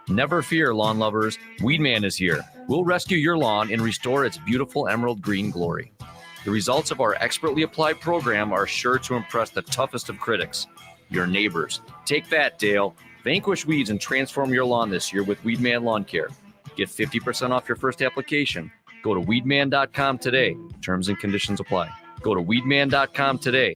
Never fear, lawn lovers. Weedman is here. We'll rescue your lawn and restore its beautiful emerald green glory. The results of our expertly applied program are sure to impress the toughest of critics, your neighbors. Take that, Dale. Vanquish weeds and transform your lawn this year with Weedman Lawn Care. Get 50% off your first application. Go to weedman.com today. Terms and conditions apply. Go to weedman.com today.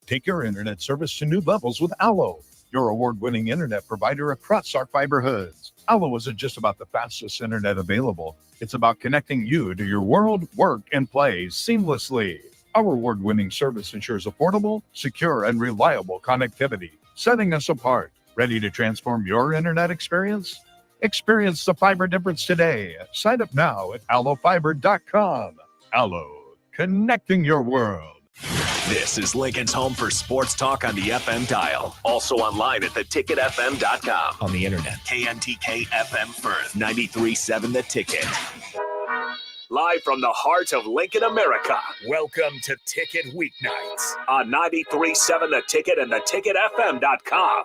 Take your internet service to new levels with Allo, your award-winning internet provider across our fiber hoods. Allo isn't just about the fastest internet available. It's about connecting you to your world, work, and play seamlessly. Our award-winning service ensures affordable, secure, and reliable connectivity, setting us apart. Ready to transform your internet experience? Experience the fiber difference today. Sign up now at allofiber.com. Allo, connecting your world. This is Lincoln's home for sports talk on the FM dial. Also online at theticketfm.com. On the internet. KNTK FM Firth, 93.7 The Ticket. Live from the heart of Lincoln, America. Welcome to Ticket Weeknights on 93.7 The Ticket and theticketfm.com.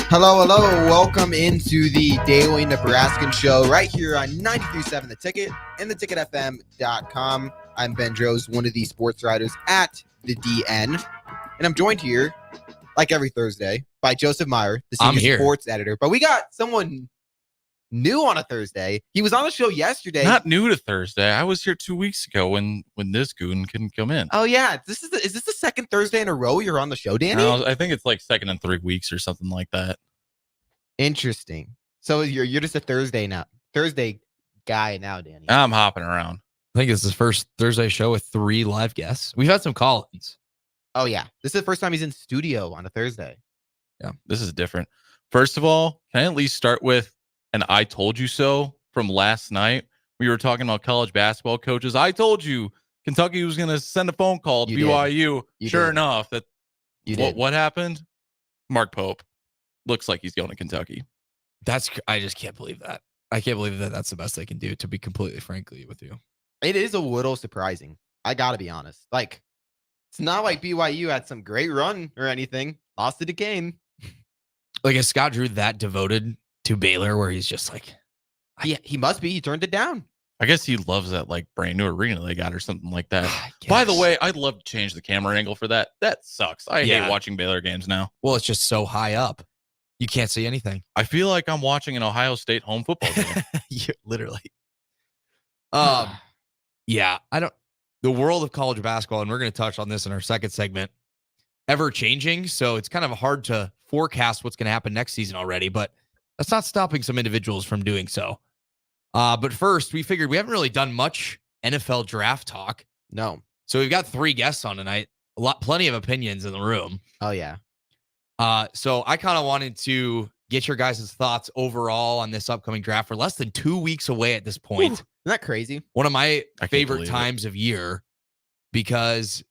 Hello. Welcome into the Daily Nebraskan Show right here on 93.7 The Ticket and theticketfm.com. I'm Ben Droz, one of the sports writers at the DN, and I'm joined here, like every Thursday, by Joseph Meyer, the senior sports editor. But we got someone new on a Thursday. He was on the show yesterday. Not new to Thursday. I was here 2 weeks ago when this goon couldn't come in. Oh yeah, is this the second Thursday in a row you're on the show, Danny? No, I think it's like second in 3 weeks or something like that. Interesting. So you're just a Thursday guy now, Danny. I'm hopping around. I think it's his first Thursday show with 3 live guests. We've had some call-ins. Oh yeah, this is the first time he's in studio on a Thursday. Yeah, this is different. First of all, can I at least start with an "I told you so" from last night? We were talking about college basketball coaches. I told you Kentucky was going to send a phone call to BYU. Sure enough, what happened? Mark Pope looks like he's going to Kentucky. I just can't believe that. I can't believe that that's the best they can do, to be completely frankly with you. It is a little surprising. I got to be honest. Like, it's not like BYU had some great run or anything. Lost to Duquesne. Like, is Scott Drew that devoted to Baylor where he's just like... He must be. He turned it down. I guess he loves that like brand new arena they got or something like that. By the way, I'd love to change the camera angle for that. That sucks. I hate watching Baylor games now. Well, it's just so high up. You can't see anything. I feel like I'm watching an Ohio State home football game. Literally. Yeah, the world of college basketball, and we're going to touch on this in our second segment, ever changing. So it's kind of hard to forecast what's going to happen next season already, but that's not stopping some individuals from doing so. But first, we figured we haven't really done much NFL draft talk. No. So we've got 3 guests on tonight. Plenty of opinions in the room. Oh, yeah. So I kind of wanted to get your guys' thoughts overall on this upcoming draft. We're less than 2 weeks away at this point. Isn't that crazy? One of my favorite times of year, because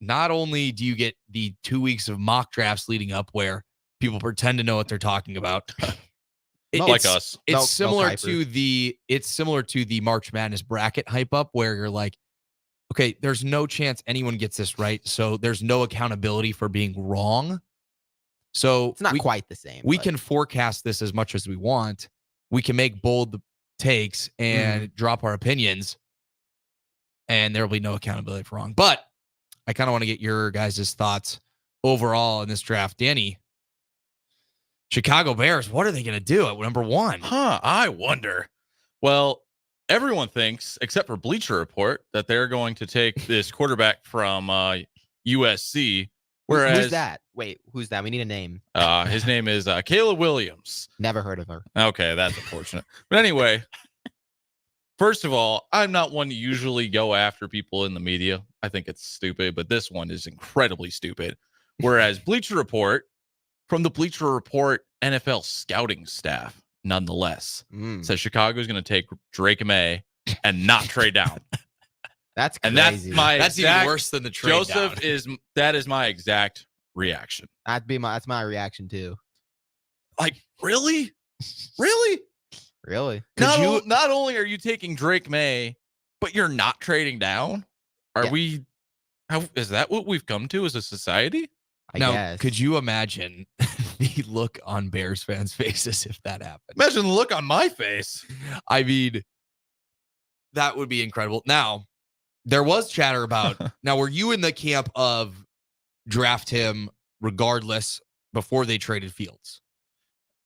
not only do you get the 2 weeks of mock drafts leading up where people pretend to know what they're talking about. Like us. It's similar to the March Madness bracket hype up where you're like, okay, there's no chance anyone gets this right. So there's no accountability for being wrong. So it's not quite the same. We can forecast this as much as we want. We can make bold takes and drop our opinions, and there will be no accountability for wrong. But I kind of want to get your guys' thoughts overall in this draft. Danny, Chicago Bears, what are they going to do at number 1? I wonder. Well, everyone thinks, except for Bleacher Report, that they're going to take this quarterback from USC. Whereas, who's that? Wait, who's that? We need a name. His name is Kayla Williams. Never heard of her. Okay, that's unfortunate. But anyway, first of all, I'm not one to usually go after people in the media. I think it's stupid, but this one is incredibly stupid. Whereas Bleacher Report, from the Bleacher Report NFL scouting staff, nonetheless, says Chicago is going to take Drake May and not trade down. That's crazy. And that's even worse than the trade Joseph down. That is my exact reaction. That's my reaction too. Like, really? Not only are you taking Drake May, but you're not trading down? Are we How is that what we've come to as a society? I now, guess. could you imagine the look on Bears fans' faces if that happened? Imagine the look on my face. I mean, that would be incredible. Now, there was chatter about. Now, were you in the camp of draft him regardless before they traded Fields?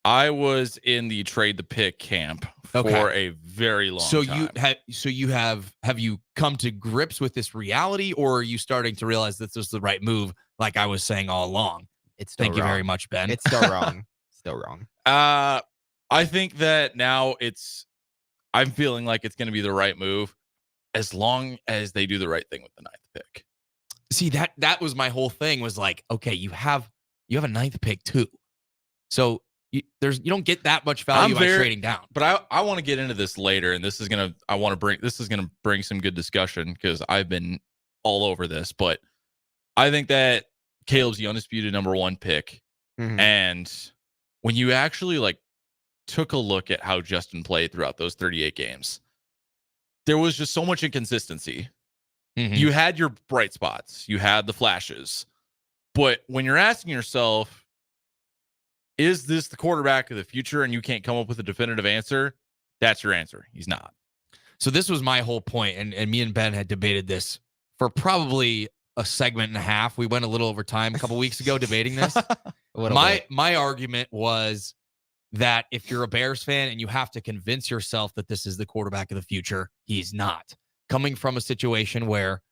I was in the trade the pick camp for Okay. a very long So time. have you come to grips with this reality, or are you starting to realize that this was the right move, like I was saying all along? It's still Thank you wrong. very much, Ben. It's still wrong. Still wrong. I think that now I'm feeling like it's going to be the right move as long as they do the right thing with the 9th pick. See, that was my whole thing, was like, okay, you have a 9th pick too. So you don't get that much value by trading down. But I want to get into this later, and this is going to bring some good discussion because I've been all over this, but I think that Caleb's the undisputed number 1 pick. Mhm. And when you actually like took a look at how Justin played throughout those 38 games, there was just so much inconsistency. Mhm. You had your bright spots, you had the flashes, but when you're asking yourself, is this the quarterback of the future, and you can't come up with a definitive answer, that's your answer. He's not. So this was my whole point, and me and Ben had debated this for probably a segment and a half. We went a little over time a couple weeks ago debating this. My argument was that if you're a Bears fan and you have to convince yourself that this is the quarterback of the future, he's not. Coming from a situation where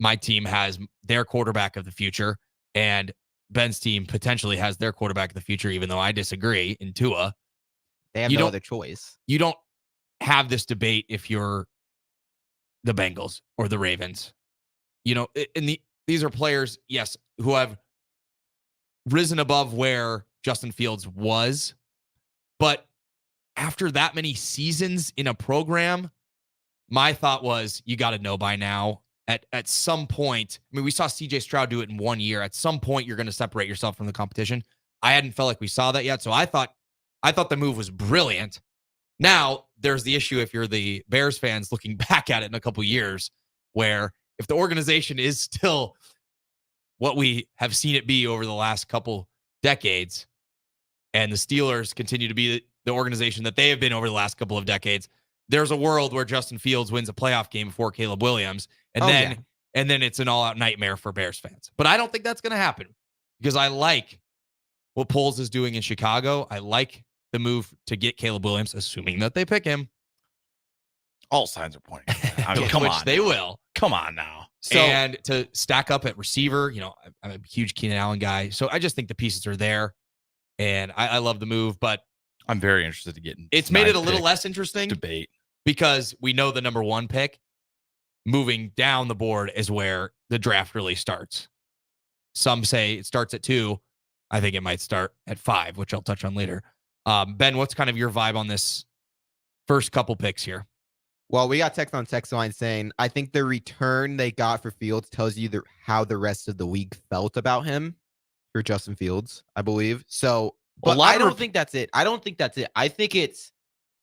my team has their quarterback of the future and Ben's team potentially has their quarterback of the future, even though I disagree in Tua, They have you no don't- other choice. you don't have this debate if you're the Bengals or the Ravens. And these are players, yes, who have risen above where Justin Fields was. But after that many seasons in a program, my thought was you got to know by now at some point. I mean, we saw CJ Stroud do it in 1 year. At some point, you're going to separate yourself from the competition. I hadn't felt like we saw that yet. So I thought the move was brilliant. Now, there's the issue if you're the Bears fans looking back at it in a couple years, where if the organization is still what we have seen it be over the last couple decades, and the Steelers continue to be the organization that they have been over the last couple of decades, there's a world where Justin Fields wins a playoff game before Caleb Williams, and then it's an all-out nightmare for Bears fans. But I don't think that's going to happen because I like what Poles is doing in Chicago. I like the move to get Caleb Williams, assuming that they pick him. All signs are pointing. I mean, come which on. they will. Come on now. So, and to stack up at receiver, I'm a huge Keenan Allen guy. So I just think the pieces are there. And I love the move, but I'm very interested to get. It's made it a little less interesting debate because we know the number 1 pick moving down the board is where the draft really starts. Some say it starts at 2. I think it might start at 5, which I'll touch on later. Ben, what's kind of your vibe on this first couple picks here? Well, we got text on text line saying, I think the return they got for Fields tells you how the rest of the league felt about him for Justin Fields, I believe. So, but I don't think that's it. I think it's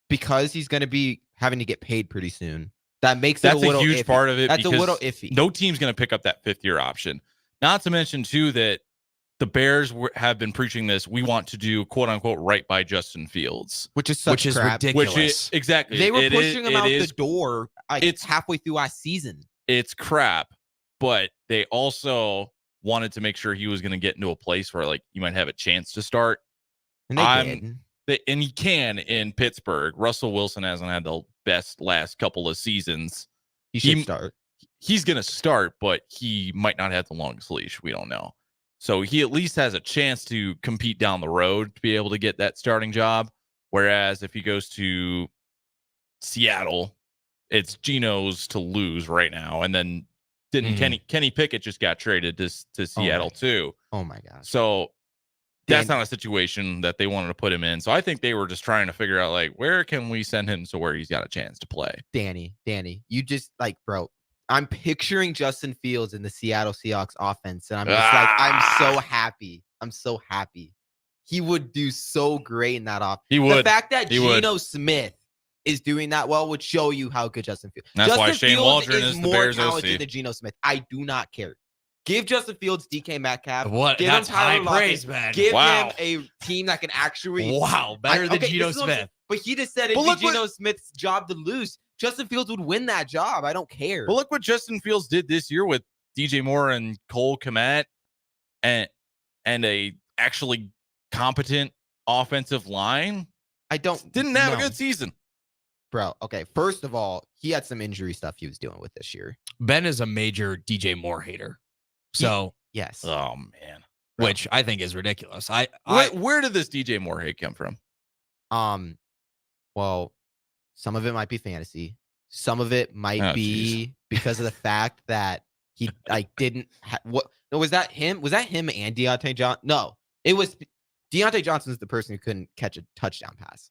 because he's going to be having to get paid pretty soon. That makes it a little huge iffy. part of it. That's a little iffy. No team's going to pick up that 5th-year option. Not to mention, too, that the Bears have been preaching this. We want to do, quote unquote, right by Justin Fields, which is crap. ridiculous. Which is exactly. They were pushing him out the door. It's halfway through last season. It's crap, but they also wanted to make sure he was going to get into a place where, like, you might have a chance to start. And they did. And he can in Pittsburgh. Russell Wilson hasn't had the best last couple of seasons. He should start. He's going to start, but he might not have the longest leash. We don't know. So he at least has a chance to compete down the road to be able to get that starting job. Whereas if he goes to Seattle, it's Geno's to lose right now. And then Kenny Pickett just got traded to Seattle too. Oh my gosh. So that's not a situation that they wanted to put him in. So I think they were just trying to figure out, like, where can we send him so where he's got a chance to play. Danny, you just bro, I'm picturing Justin Fields in the Seattle Seahawks offense, and I'm just I'm so happy. I'm so happy. He would do so great in that offense. He would. The fact that Geno Smith is doing that well would show you how good Justin Fields. That's Justin why Shane Fields Waldron is the more Bears talented OC. than Geno Smith. I do not care. Give Justin Fields DK Metcalf. What? Give That's him Tyler high Lockett. praise, man. Give Wow. him a team that can actually. Wow, better than okay, Geno this is what I'm saying, Smith. But he just said it'd But be look what- Geno Smith's job to lose. Justin Fields would win that job. I don't care. But look what Justin Fields did this year with DJ Moore and Cole Kmet and a actually competent offensive line. I don't. Didn't have a no. good season. Bro, okay. First of all, he had some injury stuff he was dealing with this year. Ben is a major DJ Moore hater. So, Yes. Oh man. which I think is ridiculous. Where did this DJ Moore hate come from? Well, some of it might be fantasy. Some of it might be because of the fact that he didn't what no, was that him? Was that him and Deontay Johnson? No, it was Deontay Johnson's the person who couldn't catch a touchdown pass.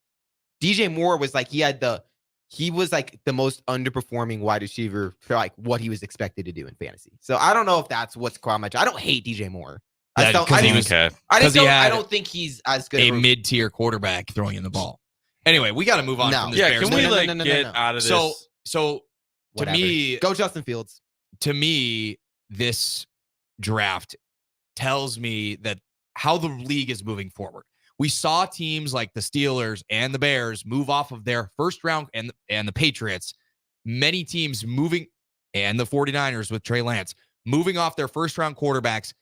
DJ Moore was like he was like the most underperforming wide receiver for like what he was expected to do in fantasy. So I don't know if that's what's caught my. I don't hate DJ Moore. I That- don't, 'cause I, he don't- was- Okay. I 'cause just he don't. I had don't think he's as good. a of mid-tier quarterback throwing in the ball. Anyway, we got to move on No. from this Yeah, Bears can we game. no, like no, no, get no. out of this? So to Whatever. me, Go Justin Fields. this draft tells me that how the league is moving forward. We saw teams like the Steelers and the Bears move off of their first round and the Patriots, many teams moving, and the 49ers with Trey Lance, moving off their first round quarterbacks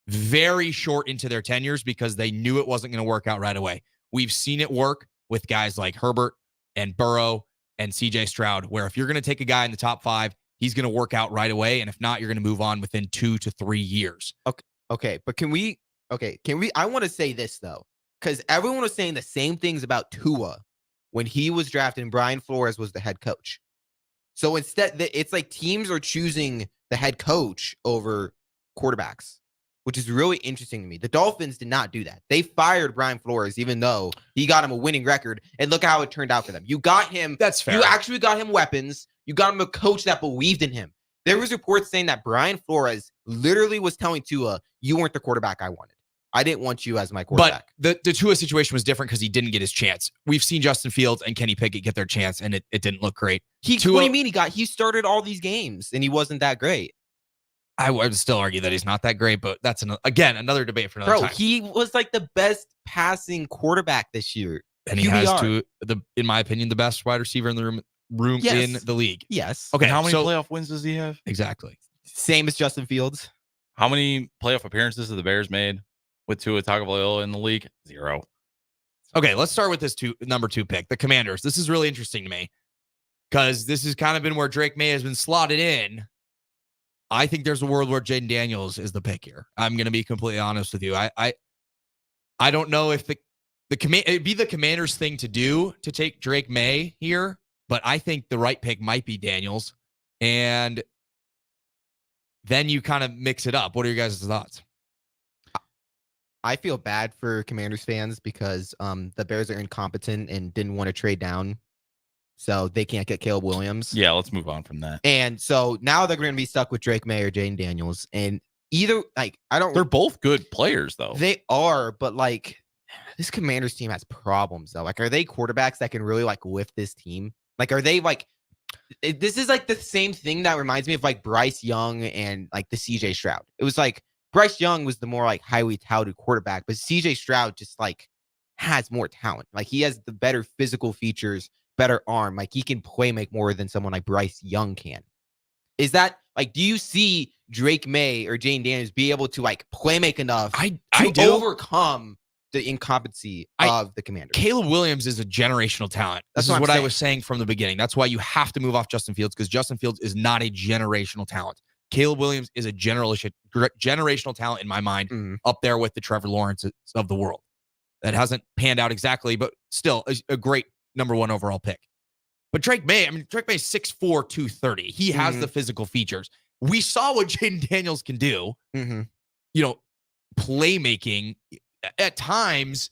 very short into their tenures because they knew it wasn't going to work out right away. We've seen it work with guys like Herbert and Burrow and CJ Stroud, where if you're going to take a guy in the top 5, he's going to work out right away. And if not, you're going to move on within 2 to 3 years. Okay, but can we? I want to say this though, because everyone was saying the same things about Tua when he was drafted and Brian Flores was the head coach. So instead, it's like teams are choosing the head coach over quarterbacks, which is really interesting to me. The Dolphins did not do that. They fired Brian Flores, even though he got him a winning record. And look how it turned out for them. You got him. That's fair. You actually got him weapons. You got him a coach that believed in him. There was reports saying that Brian Flores literally was telling Tua, "You weren't the quarterback I wanted. I didn't want you as my quarterback." But the Tua situation was different because he didn't get his chance. We've seen Justin Fields and Kenny Pickett get their chance, and it didn't look great. What do you mean he started all these games and he wasn't that great? I would still argue that he's not that great, but that's another debate for another Bro, time. he was like the best passing quarterback this year. And he has QBR. in my opinion, the best wide receiver in the room Yes. in the league. Yes. Okay, And how many so- playoff wins does he have? Exactly. Same as Justin Fields. How many playoff appearances have the Bears made with Tua Tagovailoa in the league? 0. Okay, let's start with this number 2 pick, the Commanders. This is really interesting to me because this has kind of been where Drake May has been slotted in. I think there's a world where Jaden Daniels is the pick here. I'm going to be completely honest with you. I don't know if it'd be the Commanders thing to do to take Drake May here, but I think the right pick might be Daniels. And then you kind of mix it up. What are your guys' thoughts? I feel bad for Commanders fans because the Bears are incompetent and didn't want to trade down. So they can't get Caleb Williams. Yeah, let's move on from that. And so now they're going to be stuck with Drake May or Jaden Daniels. And either, They're both good players, though. They are, but this Commanders team has problems though. Are they quarterbacks that can really lift this team? Are they this is the same thing that reminds me of Bryce Young and the CJ Stroud. It was Bryce Young was the more highly touted quarterback, but CJ Stroud just has more talent. He has the better physical features, better arm. He can make more than someone like Bryce Young can. Is that do you see Drake May or Jane Daniels be able to make enough I to do. overcome the incompetency of the Commanders? Caleb Williams is a generational talent. That's This is what I'm what I saying. was saying from the beginning. That's why you have to move off Justin Fields because Justin Fields is not a generational talent. Caleb Williams is a generational talent in my mind, Mhm. up there with the Trevor Lawrences of the world. That hasn't panned out exactly, but still a great number 1 overall pick. But Drake May, Drake May is 6'4", 230. He has the physical features. We saw what Jaden Daniels can do. Mm-hmm. Playmaking at times,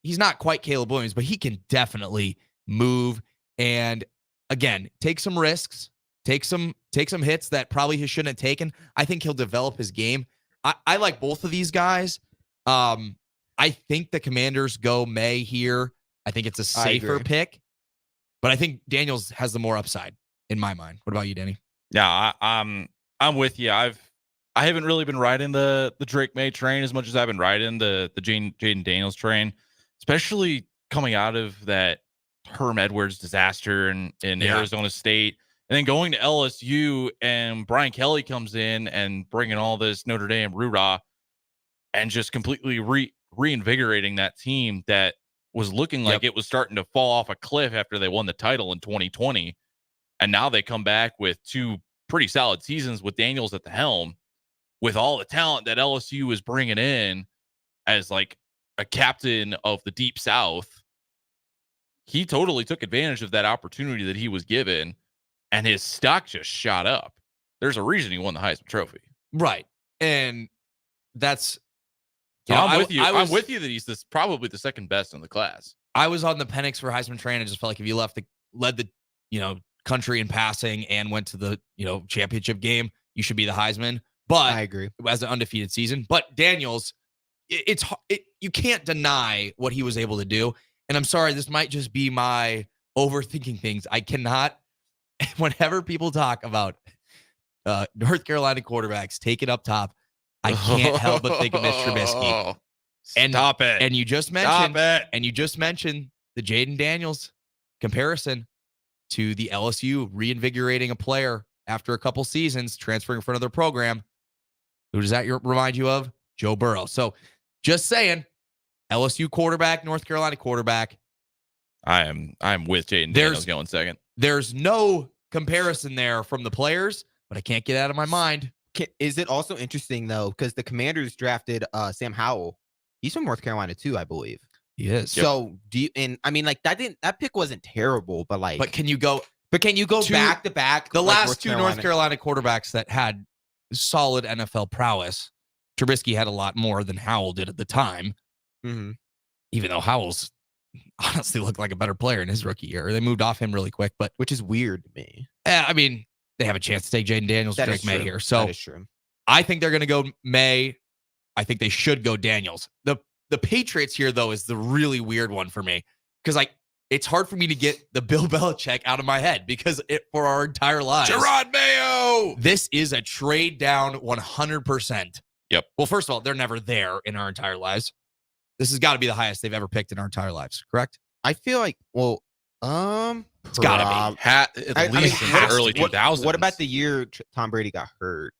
he's not quite Caleb Williams, but he can definitely move and again, take some risks, take some hits that probably he shouldn't have taken. I think he'll develop his game. I like both of these guys. I think the Commanders go May here. I think it's a safer agree. pick, but I think Daniels has the more upside in my mind. What about you, Danny? Yeah, I'm with you. I haven't really been riding the Drake May train as much as I've been riding the Jaden Daniels train, especially coming out of that Herm Edwards disaster in Arizona State, and then going to LSU, and Brian Kelly comes in and bringing all this Notre Dame roo-rah and just completely reinvigorating that team that was looking like it was starting to fall off a cliff after they won the title in 2020. And now they come back with 2 pretty solid seasons with Daniels at the helm, with all the talent that LSU is bringing in as like a captain of the Deep South. He totally took advantage of that opportunity that he was given, and his stock just shot up. There's a reason he won the Heisman Trophy. Right. And that's, I'm with you. I'm with you that he's probably the second best in the class. I was on the Penix for Heisman train and just felt like if you led the country in passing and went to the championship game, you should be the Heisman. But I agree. As an undefeated season. But Daniels, you can't deny what he was able to do. And I'm sorry, this might just be my overthinking things. I cannot, whenever people talk about North Carolina quarterbacks, take it up top, I can't help but think of Mitch Trubisky. Stop it. And you just mentioned the Jaden Daniels comparison to the LSU reinvigorating a player after a couple seasons, transferring for another program. Who does that remind you of? Joe Burrow. So just saying, LSU quarterback, North Carolina quarterback. I'm with Jaden Daniels going second. There's no comparison there from the players, but I can't get out of my mind. Is it also interesting though, because the Commanders drafted Sam Howell. He's from North Carolina too, I believe. He is. So that pick wasn't terrible, but can you go back to back? The last 2 North Carolina quarterbacks that had solid NFL prowess, Trubisky had a lot more than Howell did at the time. Mm-hmm. Even though Howell's honestly looked like a better player in his rookie year. They moved off him really quick, but which is weird to me. I mean, they have a chance to take Jaden Daniels to Drake May here. So that is true. I think they're going to go May. I think they should go Daniels. The Patriots here, though, is the really weird one for me because it's hard for me to get the Bill Belichick out of my head because for our entire lives. Gerard Mayo! This is a trade down 100%. Yep. Well, first of all, they're never there in our entire lives. This has got to be the highest they've ever picked in our entire lives, correct? I feel like, it's got to be. At least in the early 2000s. What about the year Tom Brady got hurt?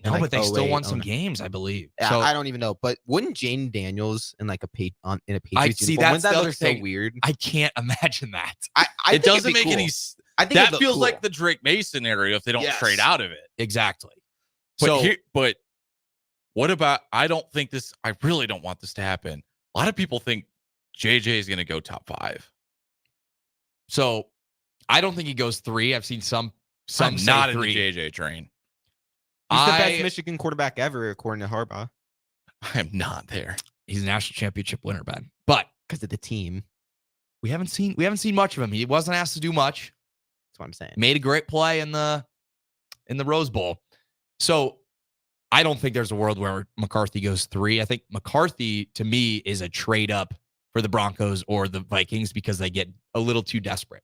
No, but they still won some games, I believe. So, I don't even know. But wouldn't Jaden Daniels in a Patriots see that's the other thing. So weird. I can't imagine that. It doesn't make any. I think that feels like the Drake May scenario if they don't trade out of it. Exactly. But what about? I really don't want this to happen. A lot of people think JJ is going to go top 5. So I don't think he goes 3. I've seen some I'm not in 3. the JJ train. He's the best Michigan quarterback ever, according to Harbaugh. I'm not there. He's a national championship winner, Ben. But because of the team, we haven't seen much of him. He wasn't asked to do much. That's what I'm saying. Made a great play in the Rose Bowl. So I don't think there's a world where McCarthy goes 3. I think McCarthy, to me, is a trade up for the Broncos or the Vikings because they get a little too desperate.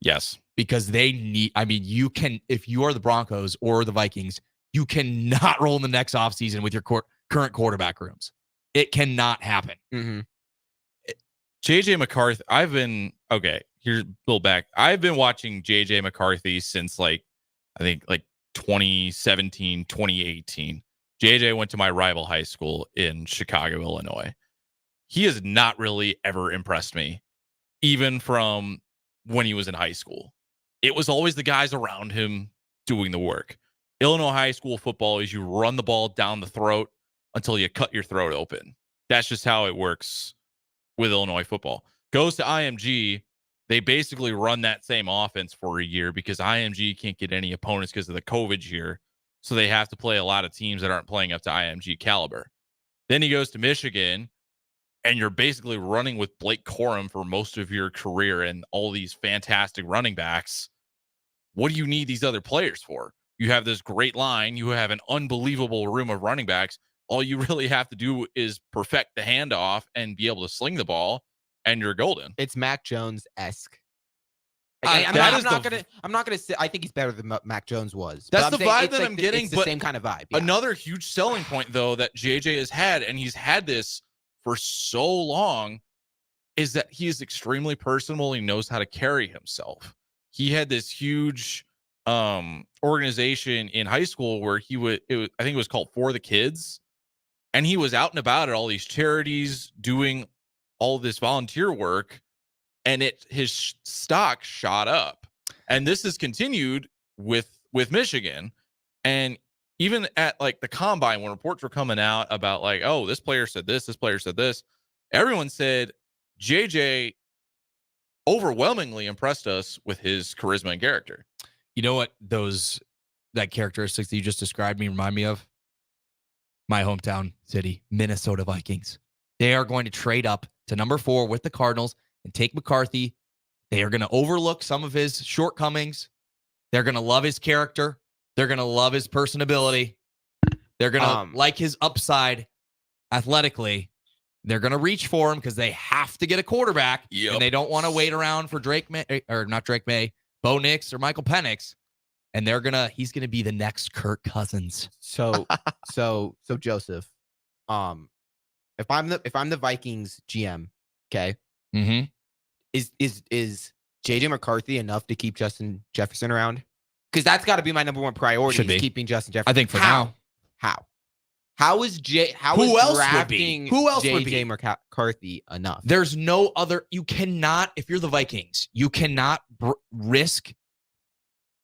Yes. Because they need, if you are the Broncos or the Vikings, you cannot roll in the next offseason with your current quarterback rooms. It cannot happen. Mm-hmm. JJ McCarthy, here's a little back. I've been watching JJ McCarthy since I think 2017, 2018. JJ went to my rival high school in Chicago, Illinois. He has not really ever impressed me, even from when he was in high school. It was always the guys around him doing the work. Illinois high school football is you run the ball down the throat until you cut your throat open. That's just how it works with Illinois football. Goes to IMG, they basically run that same offense for a year because IMG can't get any opponents because of the COVID year. So they have to play a lot of teams that aren't playing up to IMG caliber. Then he goes to Michigan, and you're basically running with Blake Corum for most of your career and all these fantastic running backs. What do you need these other players for? You have this great line. You have an unbelievable room of running backs. All you really have to do is perfect the handoff and be able to sling the ball, and you're golden. It's Mac Jones-esque. I'm not gonna say I think he's better than Mac Jones was. That's But the I'm saying vibe it's that like I'm getting, It's the but same kind of vibe. Yeah. Another huge selling point, though, that JJ has had, and he's had this for so long, is that he is extremely personable. He knows how to carry himself. He had this huge organization in high school where I think it was called For the Kids, and he was out and about at all these charities doing all this volunteer work, and his stock shot up. And this has continued with Michigan. And even at like the combine, when reports were coming out about like, oh, this player said this player said this, everyone said JJ overwhelmingly impressed us with his charisma and character. You know what that characteristics that you just described me remind me of? My hometown city, Minnesota Vikings. They are going to trade up to number 4 with the Cardinals and take McCarthy. They are going to overlook some of his shortcomings. They're going to love his character. They're going to love his personability. They're going to like his upside athletically. They're going to reach for him because they have to get a quarterback. Yep. And they don't want to wait around for Bo Nix or Michael Penix. And he's going to be the next Kirk Cousins. So Joseph, if I'm the Vikings GM, okay, Mm-hmm. is JJ McCarthy enough to keep Justin Jefferson around? Because that's got to be my number one priority. Should be. Is keeping Justin Jefferson. I think for now. How is Who else would be? JJ McCarthy enough? There's no other. You cannot, if you're the Vikings, you cannot risk.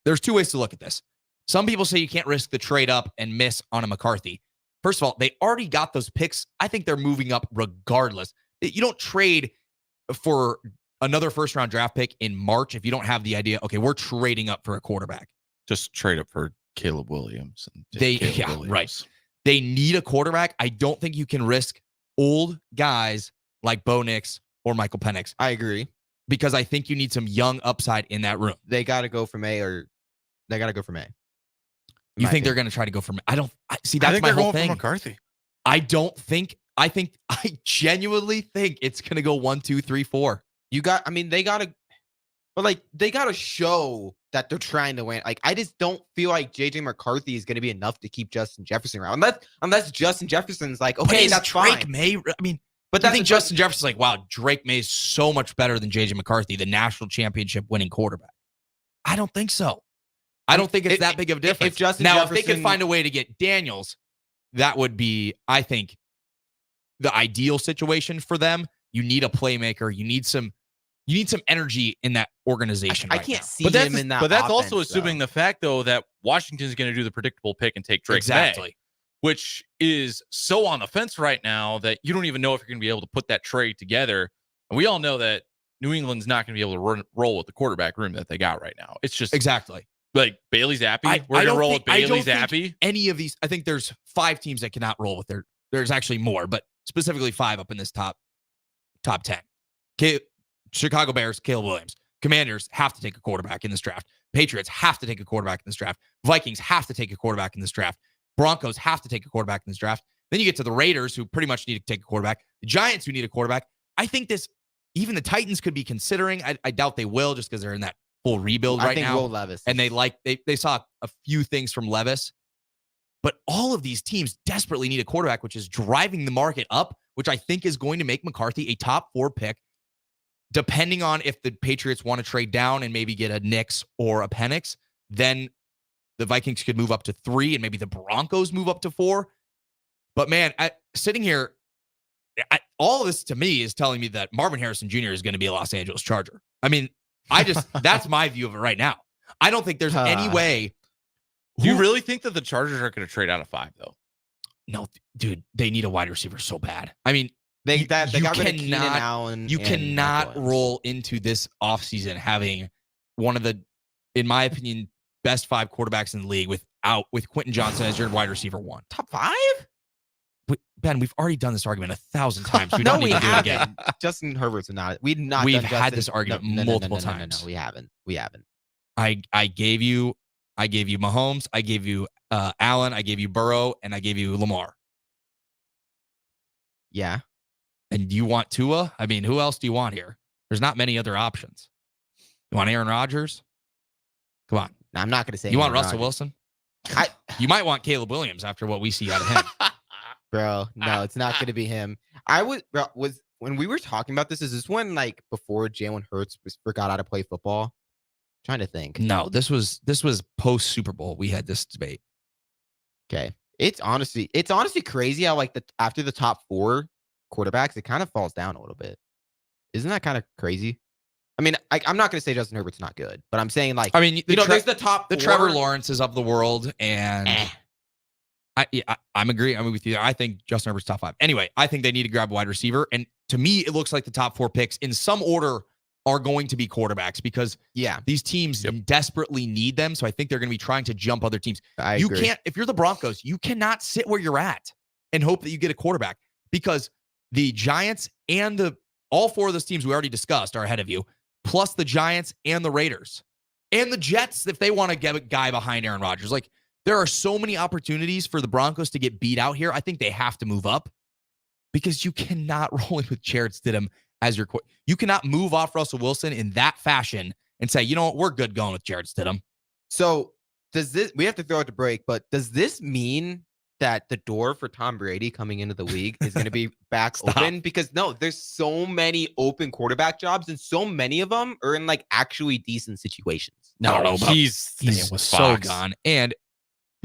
There's two ways to look at this. Some people say you can't risk the trade up and miss on a McCarthy. First of all, they already got those picks. I think they're moving up regardless. You don't trade for another first-round draft pick in March if you don't have the idea, okay, we're trading up for a quarterback. Just trade up for Caleb Williams. Right. They need a quarterback. I don't think you can risk old guys like Bo Nix or Michael Penix. I agree. Because I think you need some young upside in that room. They got to go from A or they got to go from A. You think they're going to try to go from? That's my whole thing. McCarthy. I genuinely think it's going to go 1, 2, 3, 4. They got to show that they're trying to win. Like, I just don't feel like JJ McCarthy is going to be enough to keep Justin Jefferson around. Unless Justin Jefferson's like, okay, that's Drake fine. May. I mean, but I think Justin Jefferson's like, wow, Drake May is so much better than JJ McCarthy, the national championship winning quarterback. I don't think so. I don't think it's that big of a difference. If they could find a way to get Daniels, that would be, I think, the ideal situation for them. You need a playmaker. You need some energy in that organization. I can't see him in that. But that's also assuming the fact, though, that Washington's going to do the predictable pick and take Drake May, which is so on the fence right now that you don't even know if you're going to be able to put that trade together. And we all know that New England's not going to be able to roll with the quarterback room that they got right now. It's just like Bailey Zappi. We're going to roll with Bailey Zappi. Any of these, I think there's 5 teams that cannot roll with there's actually more, but specifically 5 up in this top 10. Chicago Bears, Caleb Williams. Commanders have to take a quarterback in this draft. Patriots have to take a quarterback in this draft. Vikings have to take a quarterback in this draft. Broncos have to take a quarterback in this draft. Then you get to the Raiders, who pretty much need to take a quarterback. The Giants, who need a quarterback. I think even the Titans could be considering. I doubt they will, just because they're in that full rebuild right now. Will Levis. And they saw a few things from Levis. But all of these teams desperately need a quarterback, which is driving the market up, which I think is going to make McCarthy a top 4 pick, depending on if the Patriots want to trade down and maybe get a Nix or a Penix. Then the Vikings could move up to 3, and maybe the Broncos move up to 4. But man, sitting here, all of this to me is telling me that Marvin Harrison Jr. is going to be a Los Angeles Charger. I mean, that's my view of it right now. I don't think there's any way. Do you really think that the Chargers are going to trade out of 5, though? No, dude, they need a wide receiver so bad. I mean, they got rid of Keenan Allen. You cannot roll into this offseason having one of the, in my opinion, best 5 quarterbacks in the league with Quentin Johnson as your wide receiver 1. Top 5? Ben, we've already done this argument 1,000 times. We no, don't need we to do haven't. it again. Justin Herbert's not. We've had this argument multiple times. No, we haven't. I gave you Mahomes. I gave you Allen. I gave you Burrow, and I gave you Lamar. Yeah. And you want Tua? I mean, who else do you want here? There's not many other options. You want Aaron Rodgers? Come on. No, I'm not going to say You want Aaron Russell Rodgers. Wilson? You might want Caleb Williams after what we see out of him. Bro, no, it's not going to be him. When we were talking about this, is this when like before Jalen Hurts forgot how to play football? I'm trying to think. No, this was post Super Bowl. We had this debate. Okay. It's honestly crazy how like after the top 4 quarterbacks, it kind of falls down a little bit. Isn't that kind of crazy? I mean, I'm not going to say Justin Herbert's not good, but I'm saying like, I mean, there's the top 4. The Trevor Lawrence's of the world, and I'm agreeing with you. I think Justin Herbert's top 5. Anyway, I think they need to grab a wide receiver, and to me, it looks like the top 4 picks in some order are going to be quarterbacks because these teams desperately need them. So I think they're going to be trying to jump other teams. I agree. Can't, if you're the Broncos, you cannot sit where you're at and hope that you get a quarterback because the Giants and all 4 of those teams we already discussed are ahead of you, plus the Giants and the Raiders and the Jets if they want to get a guy behind Aaron Rodgers. Like, there are so many opportunities for the Broncos to get beat out here. I think they have to move up because you cannot roll in with Jarrett Stidham as your you cannot move off Russell Wilson in that fashion and say, you know what, we're good going with Jarrett Stidham. So we have to throw it to break, but does this mean that the door for Tom Brady coming into the league is going to be back open? Because no, there's so many open quarterback jobs and so many of them are in like actually decent situations. No, he's so gone. And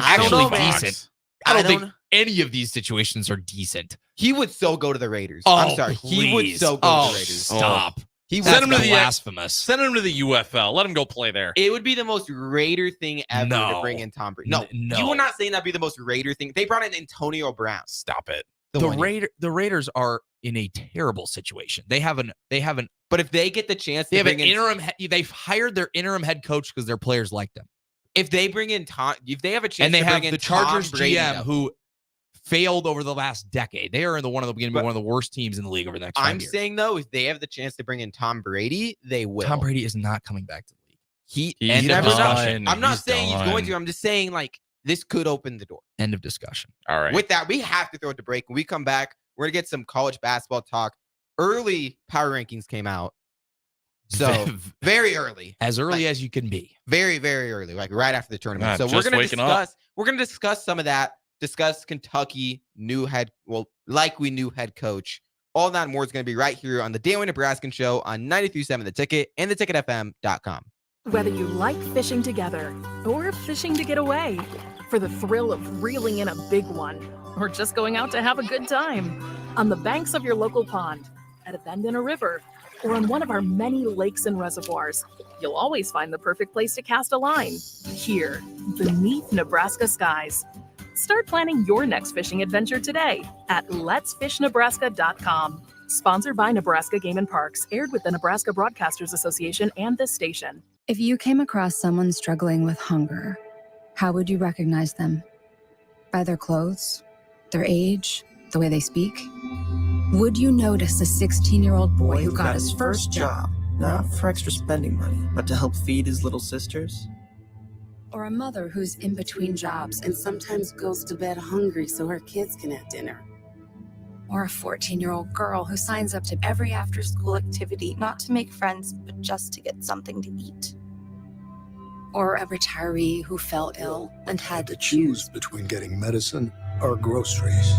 Actually decent. I don't think any of these situations are decent. He would so go to the Raiders. Oh, I'm sorry. Please. He would so go to the Raiders. Stop. He would send him to the blasphemous. Send him to the UFL. Let him go play there. It would be the most Raider thing ever to bring in Tom Brady. No, you were not saying that'd be the most Raider thing. They brought in Antonio Brown. Stop it. The Raiders are in a terrible situation. They haven't. But if they get the chance, they have an interim. They've hired their interim head coach because their players like them. If they bring in Tom, if they have a chance, and they to have bring the in Chargers Tom Brady, GM who failed over the last decade. They are one of the worst teams in the league over the next 5 years. I'm saying though, if they have the chance to bring in Tom Brady, they will. Tom Brady is not coming back to the league. He's never done. I'm not saying he's going to. I'm just saying like this could open the door. End of discussion. All right. With that, we have to throw it to break. When we come back, we're gonna get some college basketball talk. Early power rankings came out. So very early. As early as you can be. Very, very early, like right after the tournament. So we're gonna discuss some of that, discuss Kentucky likely new head coach. All that and more is gonna be right here on the Daily Nebraskan Show on 93.7 The Ticket and theticketfm.com. Whether you like fishing together or fishing to get away, for the thrill of reeling in a big one, or just going out to have a good time, on the banks of your local pond, at a bend in a river, or on one of our many lakes and reservoirs, you'll always find the perfect place to cast a line. Here, beneath Nebraska skies. Start planning your next fishing adventure today at letsfishnebraska.com. Sponsored by Nebraska Game and Parks, aired with the Nebraska Broadcasters Association and this station. If you came across someone struggling with hunger, how would you recognize them? By their clothes, their age, the way they speak? Would you notice a 16-year-old boy who got his first job, not for extra spending money, but to help feed his little sisters? Or a mother who's in between jobs and sometimes goes to bed hungry so her kids can have dinner? Or a 14-year-old girl who signs up to every after-school activity, not to make friends, but just to get something to eat? Or a retiree who fell ill and had to choose between getting medicine or groceries.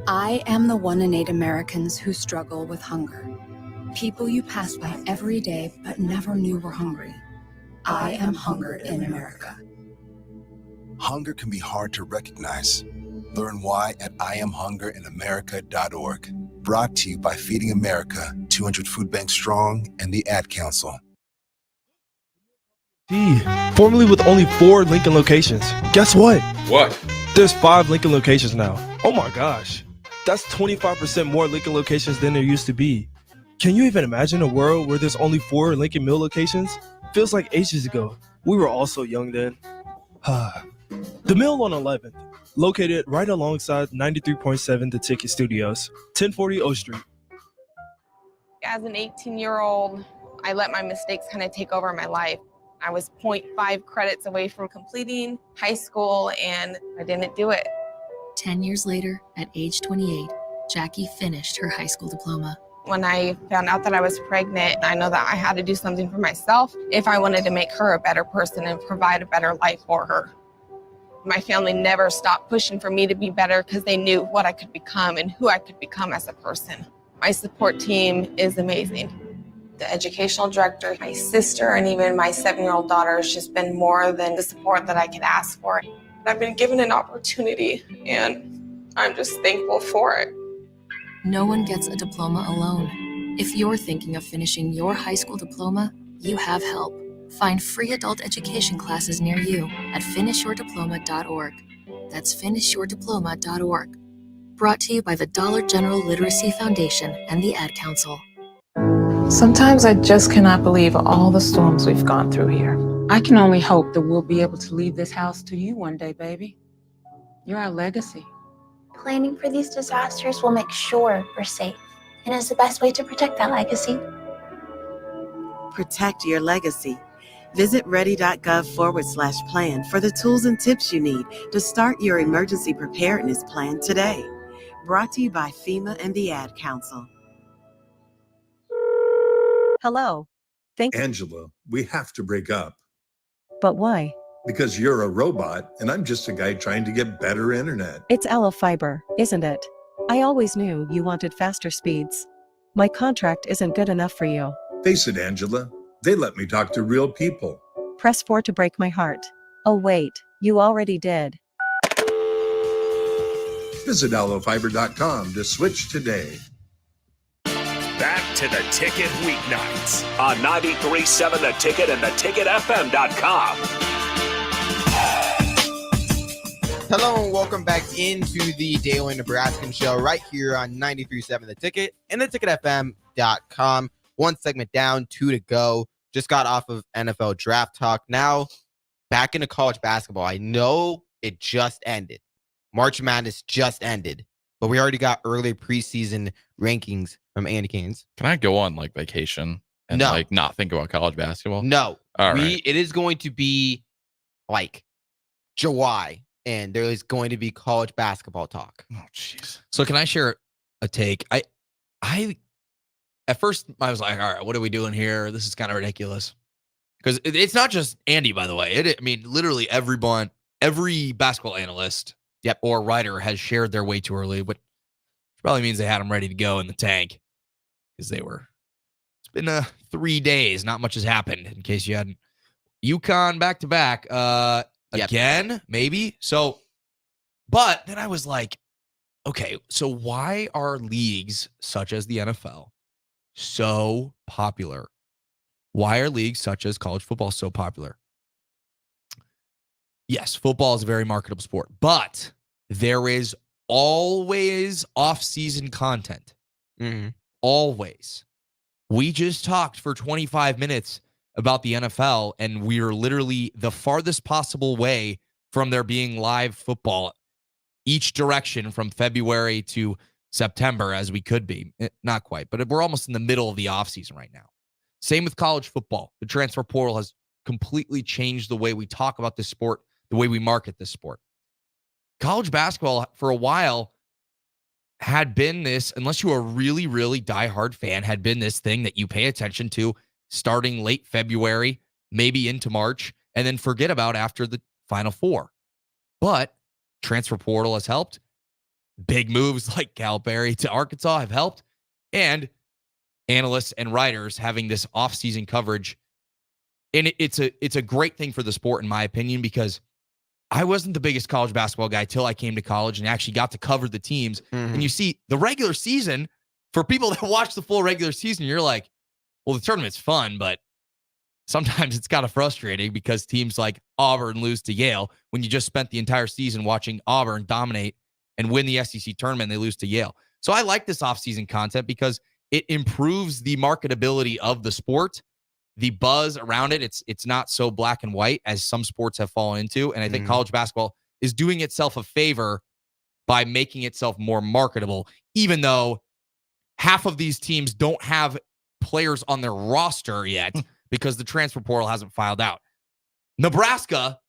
I am the 1 in 8 Americans who struggle with hunger. People you pass by every day but never knew were hungry. I am hunger in America. Hunger can be hard to recognize. Learn why at IamHungerInAmerica.org. Brought to you by Feeding America, 200 Food Banks Strong, and the Ad Council. Formerly with only 4 Lincoln locations. Guess what? What? There's 5 Lincoln locations now. Oh my gosh. That's 25% more Lincoln locations than there used to be. Can you even imagine a world where there's only 4 Lincoln Mill locations? Feels like ages ago. We were all so young then. The Mill on 11th, located right alongside 93.7 The Ticket Studios, 1040 O Street. As an 18-year-old, I let my mistakes kind of take over my life. I was 0.5 credits away from completing high school, and I didn't do it. 10 years later, at age 28, Jackie finished her high school diploma. When I found out that I was pregnant, I know that I had to do something for myself if I wanted to make her a better person and provide a better life for her. My family never stopped pushing for me to be better because they knew what I could become and who I could become as a person. My support team is amazing. The educational director, my sister, and even my 7-year-old daughter has just been more than the support that I could ask for. I've been given an opportunity, and I'm just thankful for it. No one gets a diploma alone. If you're thinking of finishing your high school diploma, you have help. Find free adult education classes near you at finishyourdiploma.org. That's finishyourdiploma.org. Brought to you by the Dollar General Literacy Foundation and the Ad Council. Sometimes I just cannot believe all the storms we've gone through here. I can only hope that we'll be able to leave this house to you one day, baby. You're our legacy. Planning for these disasters will make sure we're safe and is the best way to protect that legacy. Protect your legacy. Visit ready.gov/plan for the tools and tips you need to start your emergency preparedness plan today. Brought to you by FEMA and the Ad Council. Hello. Angela, we have to break up. But why? Because you're a robot and I'm just a guy trying to get better internet. It's Allo Fiber, isn't it? I always knew you wanted faster speeds. My contract isn't good enough for you. Face it, Angela, they let me talk to real people. Press 4 to break my heart. Oh wait, you already did. Visit allofiber.com to switch today. Back to the Ticket weeknights on 93.7 The Ticket and theticketfm.com. Hello and welcome back into the Daily Nebraskan show right here on 93.7 The Ticket and theticketfm.com. One segment down, 2 to go. Just got off of NFL draft talk. Now back into college basketball. I know it just ended. March Madness just ended, but we already got early preseason rankings from Andy Canes. Can I go on like vacation and like not think about college basketball? No. All right. It is going to be like July. And there is going to be college basketball talk. Oh, jeez. So can I share a take? I at first I was like, all right, what are we doing here? This is kind of ridiculous. Because it's not just Andy, by the way. I mean, literally every basketball analyst or writer has shared their way too early, which probably means they had them ready to go in the tank. Because it's been 3 days. Not much has happened, in case you hadn't. UConn back-to-back. Again, maybe. So, but then I was like, okay, so why are leagues such as the NFL so popular? Why are leagues such as college football so popular? Yes, football is a very marketable sport, but there is always off-season content. Mm-hmm. Always. We just talked for 25 minutes about the NFL, and we're literally the farthest possible way from there being live football each direction from February to September as we could be. Not quite, but we're almost in the middle of the offseason right now. Same with college football. The transfer portal has completely changed the way we talk about this sport, the way we market this sport. College basketball, for a while, had been this, unless you were a really, really diehard fan, had been this thing that you pay attention to starting late February, maybe into March, and then forget about after the Final Four. But transfer portal has helped. Big moves like Calipari to Arkansas have helped. And analysts and writers having this offseason coverage. And it's a great thing for the sport, in my opinion, because I wasn't the biggest college basketball guy till I came to college and actually got to cover the teams. Mm-hmm. And you see the regular season, for people that watch the full regular season, you're like, well, the tournament's fun, but sometimes it's kind of frustrating because teams like Auburn lose to Yale when you just spent the entire season watching Auburn dominate and win the SEC tournament, and they lose to Yale. So I like this offseason content because it improves the marketability of the sport, the buzz around it. It's not so black and white as some sports have fallen into. And I think college basketball is doing itself a favor by making itself more marketable, even though half of these teams don't have players on their roster yet because the transfer portal hasn't filed out. Nebraska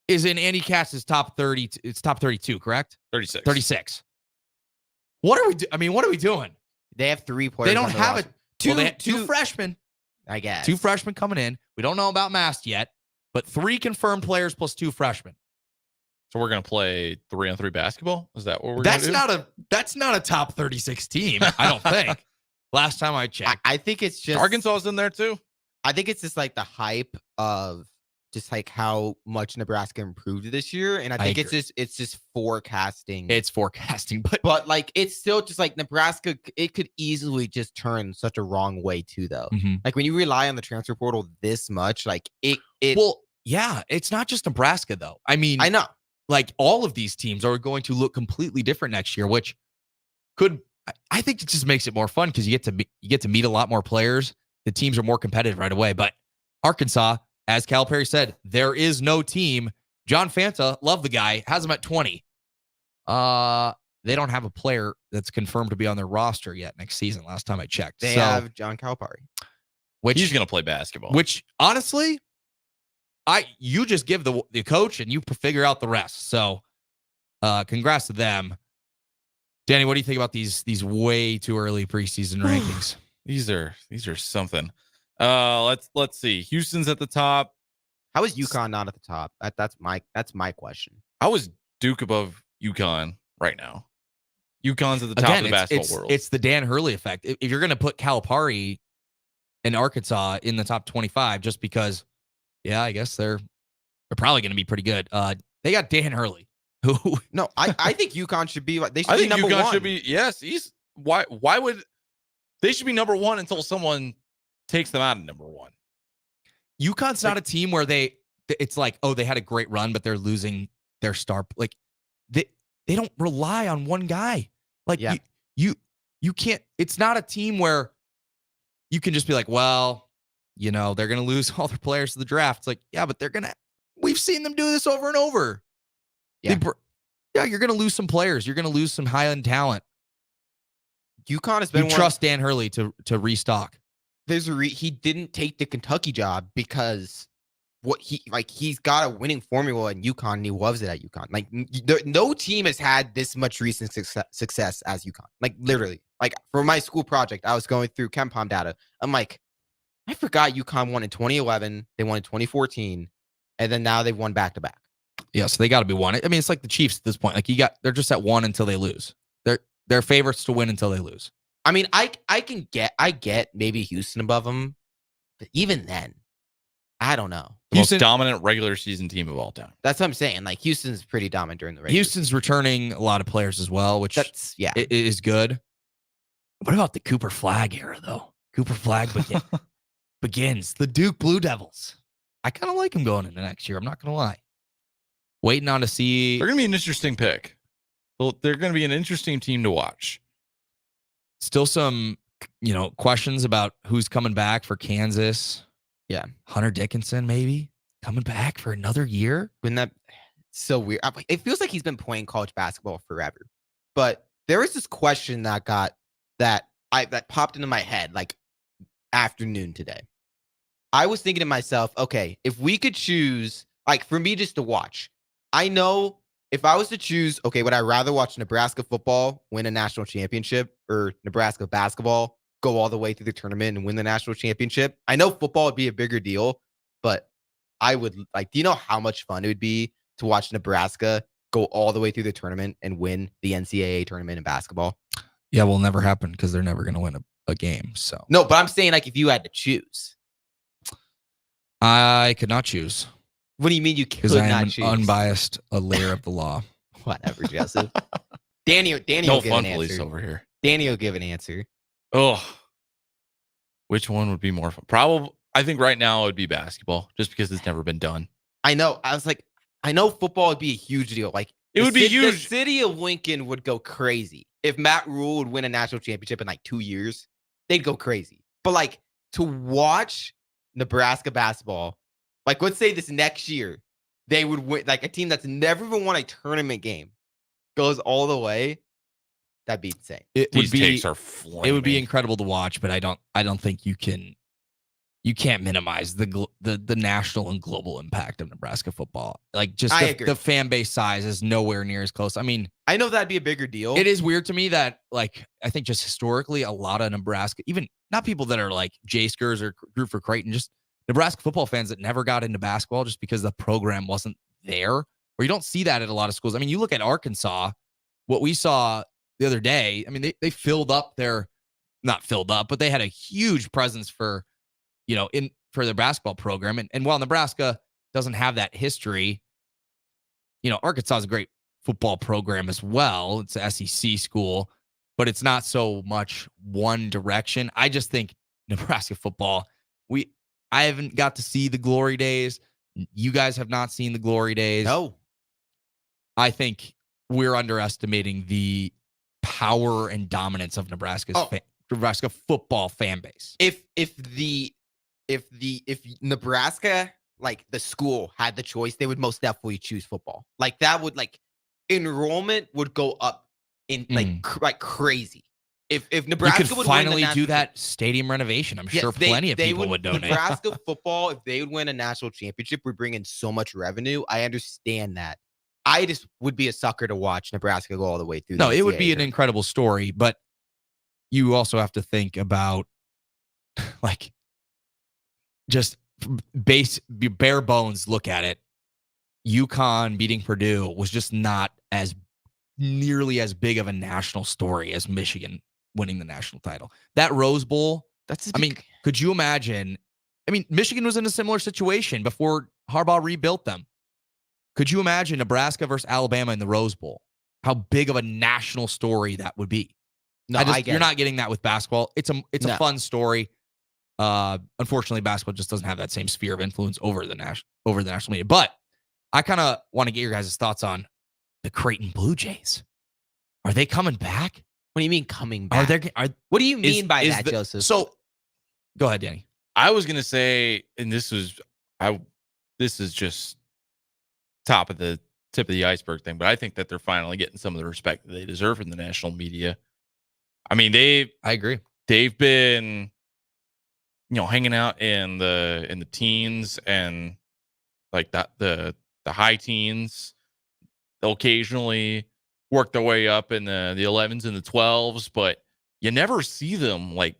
is in Andy Katz's top 30. It's top 32, correct? 36. 36. What are we doing? They have 3 players. They don't on the have roster. two freshmen. I guess 2 freshmen coming in. We don't know about Mast yet, but 3 confirmed players plus 2 freshmen. So we're gonna play 3-on-3 basketball. Is that what we're gonna do? That's not a top 36 team. I don't think. Last time I checked, I think it's just Arkansas's in there too. I think it's just like the hype of just like how much Nebraska improved this year, and I think it's just forecasting. It's forecasting, but like it's still just like Nebraska. It could easily just turn such a wrong way too, though. Like when you rely on the transfer portal this much, like it. Well, yeah, it's not just Nebraska though. I mean, I know. Like all of these teams are going to look completely different next year, which I think it just makes it more fun because you get to meet a lot more players. The teams are more competitive right away. But Arkansas, as Calipari said, there is no team. John Fanta, love the guy, has him at 20. They don't have a player that's confirmed to be on their roster yet next season. Last time I checked, they have John Calipari, which he's going to play basketball. Which honestly, you just give the coach and you figure out the rest. So, congrats to them. Danny, what do you think about these way too early preseason rankings? These are something. Let's see. Houston's at the top. How is UConn not at the top? That's my question. How is Duke above UConn right now? UConn's at the top of the basketball world. It's the Dan Hurley effect. If you're going to put Calipari and Arkansas in the top 25, just because, yeah, I guess they're probably going to be pretty good. They got Dan Hurley. Who? No, I think UConn should be like they should be number UConn 1. Should be why would they should be number 1 until someone takes them out of number 1. UConn's not a team where it's like, oh, they had a great run, but they're losing their star. Like they don't rely on one guy. Like you can't. It's not a team where you can just be like, well, they're going to lose all their players to the draft. It's like, yeah, but we've seen them do this over and over. Yeah, you're going to lose some players. You're going to lose some high-end talent. UConn has been. Trust Dan Hurley to restock. He didn't take the Kentucky job because he's got a winning formula in UConn and he loves it at UConn. Like no team has had this much recent success as UConn. Like literally, like for my school project, I was going through KenPom data. I'm like, I forgot UConn won in 2011. They won in 2014, and then now they've won back to back. Yeah, so they got to be one. I mean, it's like the Chiefs at this point. Like they're just at 1 until they lose. They're favorites to win until they lose. I mean, I get maybe Houston above them, but even then, I don't know. The most dominant regular season team of all time. That's what I'm saying. Like Houston's pretty dominant during the regular Houston's season. Returning a lot of players as well, which is good. What about the Cooper Flag era though? Cooper Flag begins. The Duke Blue Devils. I kind of like them going into next year. I'm not going to lie. Waiting on to see. They're going to be an interesting pick. Well, they're going to be an interesting team to watch. Still some, questions about who's coming back for Kansas. Yeah. Hunter Dickinson, maybe coming back for another year. Wouldn't that so weird? It feels like he's been playing college basketball forever. But there was this question that popped into my head like afternoon today. I was thinking to myself, okay, if we could choose, like for me just to watch, I know if I was to choose, okay, would I rather watch Nebraska football win a national championship or Nebraska basketball go all the way through the tournament and win the national championship? I know football would be a bigger deal, but I would do you know how much fun it would be to watch Nebraska go all the way through the tournament and win the NCAA tournament in basketball? Yeah, will never happen because they're never going to win a game. So no, but I'm saying like if you had to choose. I could not choose. What do you mean you could not choose? Unbiased, a layer of the law. Whatever, Joseph. Danny no will give fun an police answer. over here. Danny will give an answer. Oh, which one would be more fun? Probably, I think right now it would be basketball, just because it's never been done. I know. I was like, I know football would be a huge deal. Like it would be huge. The city of Lincoln would go crazy if Matt Rule would win a national championship in like 2 years. They'd go crazy. But like to watch Nebraska basketball. Like, let's say this next year, they would win, like a team that's never even won a tournament game goes all the way. That'd be insane. These takes are flaming. It would be incredible to watch, but I don't think you can you can't minimize the national and global impact of Nebraska football. Like, just I agree. the fan base size is nowhere near as close. I mean, I know that'd be a bigger deal. it is weird to me that, like, I think just historically, a lot of Nebraska, even not people that are like J-Skers or root for Creighton, just Nebraska football fans that never got into basketball just because the program wasn't there. Or you don't see that at a lot of schools. I mean, you look at Arkansas, what we saw the other day. I mean, they filled up not filled up, but they had a huge presence for their basketball program. And while Nebraska doesn't have that history, Arkansas is a great football program as well. It's an SEC school, but it's not so much one direction. I just think Nebraska football, I haven't got to see the glory days. You guys have not seen the glory days. No. I think we're underestimating the power and dominance of Nebraska football fan base. If Nebraska, like the school, had the choice, they would most definitely choose football. Like that would enrollment would go up in like crazy. If Nebraska you could would finally do that stadium renovation, I'm sure plenty of people would donate. Nebraska football, if they would win a national championship, would bring in so much revenue. I understand that. I just would be a sucker to watch Nebraska go all the way through. No, it would be an incredible story, but you also have to think about like just bare bones look at it. UConn beating Purdue was just not as nearly as big of a national story as Michigan winning the national title. That Rose Bowl, could you imagine? I mean, Michigan was in a similar situation before Harbaugh rebuilt them. Could you imagine Nebraska versus Alabama in the Rose Bowl? How big of a national story that would be? No, you're not getting that with basketball. It's a fun story. Unfortunately, basketball just doesn't have that same sphere of influence over the national media. But I kind of want to get your guys' thoughts on the Creighton Blue Jays. Are they coming back? What do you mean coming back? What do you mean by that, Joseph? So, go ahead, Danny. I was gonna say, and this is just tip of the iceberg thing, but I think that they're finally getting some of the respect that they deserve in the national media. I mean, I agree. They've been, hanging out in the teens and like that the high teens. They'll occasionally work their way up in the 11s and the 12s, but you never see them like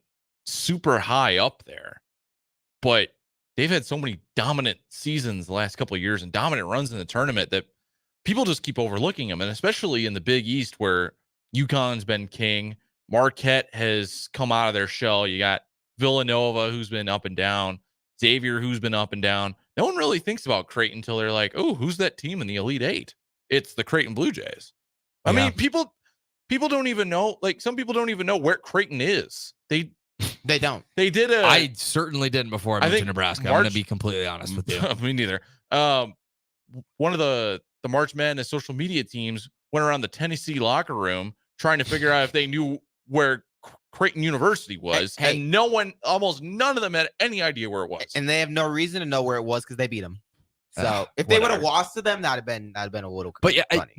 super high up there. But they've had so many dominant seasons the last couple of years and dominant runs in the tournament that people just keep overlooking them. And especially in the Big East where UConn's been king, Marquette has come out of their shell. You got Villanova, who's been up and down, Xavier, who's been up and down. No one really thinks about Creighton until they're like, oh, who's that team in the Elite Eight? It's the Creighton Blue Jays. I mean, people don't even know, like some people don't even know where Creighton is. They don't. They did I certainly didn't before I moved to Nebraska. I'm going to be completely honest with you. Me neither. One of the March Madness social media teams went around the Tennessee locker room trying to figure out if they knew where Creighton University was, and almost none of them had any idea where it was. And they have no reason to know where it was because they beat them. So if they would have lost to them, that'd have been a little. But yeah, funny.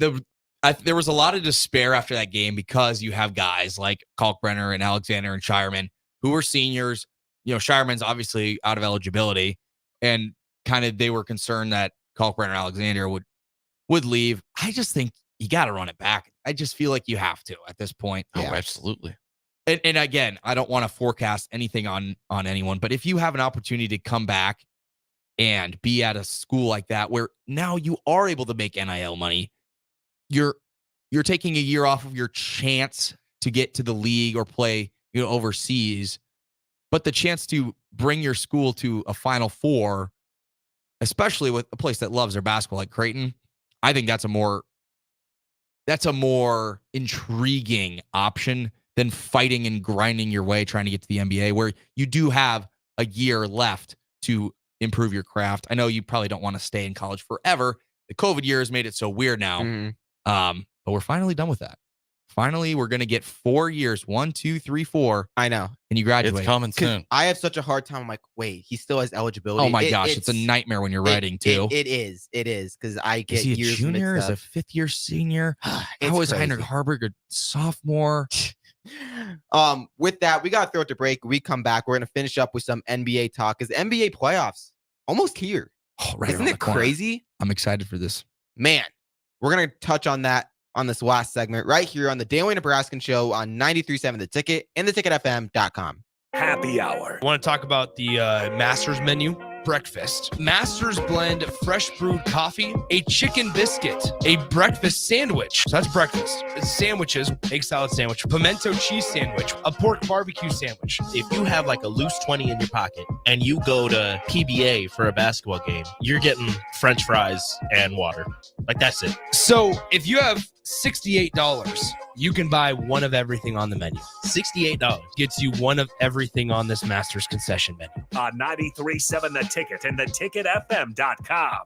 There was a lot of despair after that game because you have guys like Kalkbrenner and Alexander and Shireman who were seniors. Shireman's obviously out of eligibility, and kind of they were concerned that Kalkbrenner and Alexander would leave. I just think you got to run it back. I just feel like you have to at this point. Oh, absolutely. And again, I don't want to forecast anything on anyone, but if you have an opportunity to come back and be at a school like that where now you are able to make NIL money, you're taking a year off of your chance to get to the league or play, overseas, but the chance to bring your school to a Final Four, especially with a place that loves their basketball like Creighton, I think that's a more intriguing option than fighting and grinding your way trying to get to the NBA, where you do have a year left to improve your craft. I know you probably don't want to stay in college forever. The COVID year has made it so weird now. But we're finally done with that. Finally, we're going to get 4 years. 1, 2, 3, 4. I know. And you graduate. It's coming soon. I have such a hard time. I'm like, wait, he still has eligibility. Oh my gosh. It's a nightmare when you're writing too. It is. Because I get is he a years junior? mixed is up. a fifth year senior? It's How is crazy. Heinrich Harburg a sophomore? With that, we got to throw it to break. We come back. We're going to finish up with some NBA talk because NBA playoffs almost here. Oh, right. Isn't it crazy? I'm excited for this. Man, we're going to touch on that on this last segment right here on the Daily Nebraskan Show on 93.7 The Ticket and theticketfm.com. Happy hour. I want to talk about the Masters menu. Breakfast. Masters blend fresh brewed coffee, a chicken biscuit, a breakfast sandwich. So that's breakfast. Sandwiches, egg salad sandwich, pimento cheese sandwich, a pork barbecue sandwich. If you have like a loose 20 in your pocket and you go to PBA for a basketball game, you're getting French fries and water. Like that's it. So if you have $68, you can buy one of everything on the menu. $68 gets you one of everything on this Masters concession menu. On 93.7 The Ticket and theticketfm.com.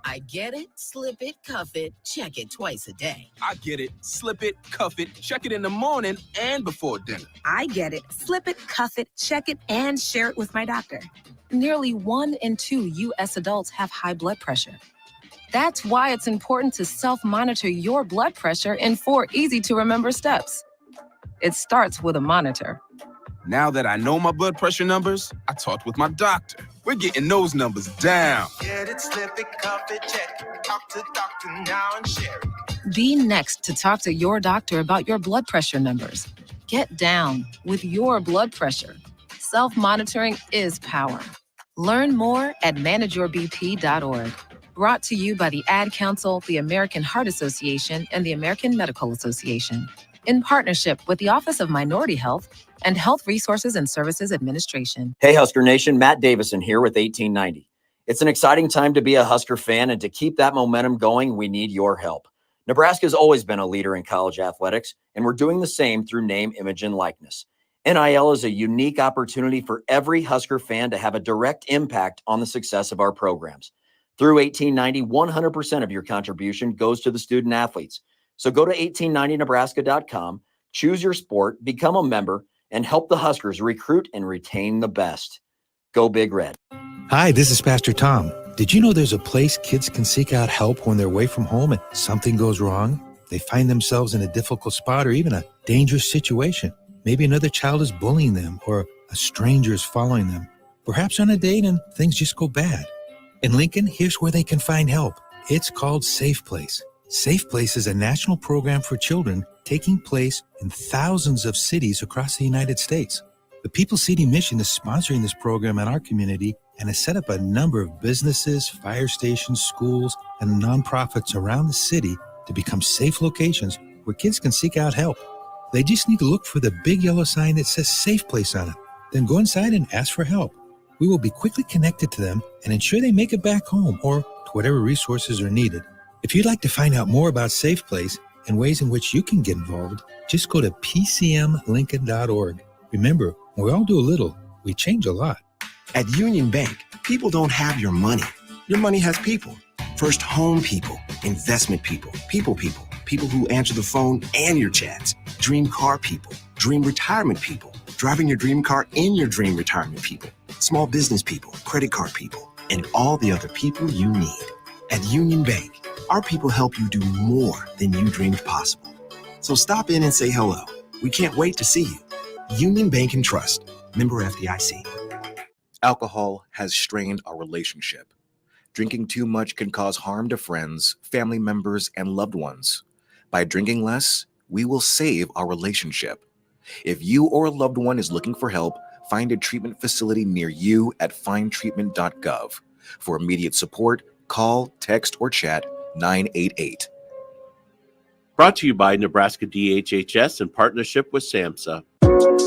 I get it, slip it, cuff it, check it twice a day. I get it, slip it, cuff it, check it in the morning and before dinner. I get it, slip it, cuff it, check it, and share it with my doctor. Nearly 1 in 2 U.S. adults have high blood pressure. That's why it's important to self-monitor your blood pressure in 4 easy-to-remember steps. It starts with a monitor. Now that I know my blood pressure numbers, I talked with my doctor. We're getting those numbers down. Get it, slip it, cuff it, check it. Talk to doctor now and share it. Be next to talk to your doctor about your blood pressure numbers. Get down with your blood pressure. Self-monitoring is power. Learn more at manageyourbp.org. Brought to you by the Ad Council, the American Heart Association, and the American Medical Association, in partnership with the Office of Minority Health and Health Resources and Services Administration. Hey, Husker Nation, Matt Davison here with 1890. It's an exciting time to be a Husker fan, and to keep that momentum going, we need your help. Nebraska has always been a leader in college athletics, and we're doing the same through name, image, and likeness. NIL is a unique opportunity for every Husker fan to have a direct impact on the success of our programs. Through 1890, 100% of your contribution goes to the student athletes. So go to 1890nebraska.com, choose your sport, become a member, and help the Huskers recruit and retain the best. Go Big Red. Hi, this is Pastor Tom. Did you know there's a place kids can seek out help when they're away from home and something goes wrong? They find themselves in a difficult spot or even a dangerous situation. Maybe another child is bullying them or a stranger is following them. Perhaps on a date and things just go bad. In Lincoln, here's where they can find help. It's called Safe Place. Safe Place is a national program for children taking place in thousands of cities across the United States. The People's City Mission is sponsoring this program in our community and has set up a number of businesses, fire stations, schools, and nonprofits around the city to become safe locations where kids can seek out help. They just need to look for the big yellow sign that says Safe Place on it. Then go inside and ask for help. We will be quickly connected to them and ensure they make it back home or to whatever resources are needed. If you'd like to find out more about Safe Place and ways in which you can get involved, just go to pcmlincoln.org. Remember, when we all do a little, we change a lot. At Union Bank, people don't have your money. Your money has people. First home people, investment people, people who answer the phone and your chats, dream car people, dream retirement people, driving your dream car in your dream retirement people, small business people, credit card people, and all the other people you need. At Union Bank, our people help you do more than you dreamed possible. So stop in and say hello. We can't wait to see you. Union Bank and Trust, member FDIC. Alcohol has strained our relationship. Drinking too much can cause harm to friends, family members, and loved ones. By drinking less, we will save our relationship. If you or a loved one is looking for help, find a treatment facility near you at findtreatment.gov. For immediate support, call, text, or chat 988. Brought to you by Nebraska DHHS in partnership with SAMHSA.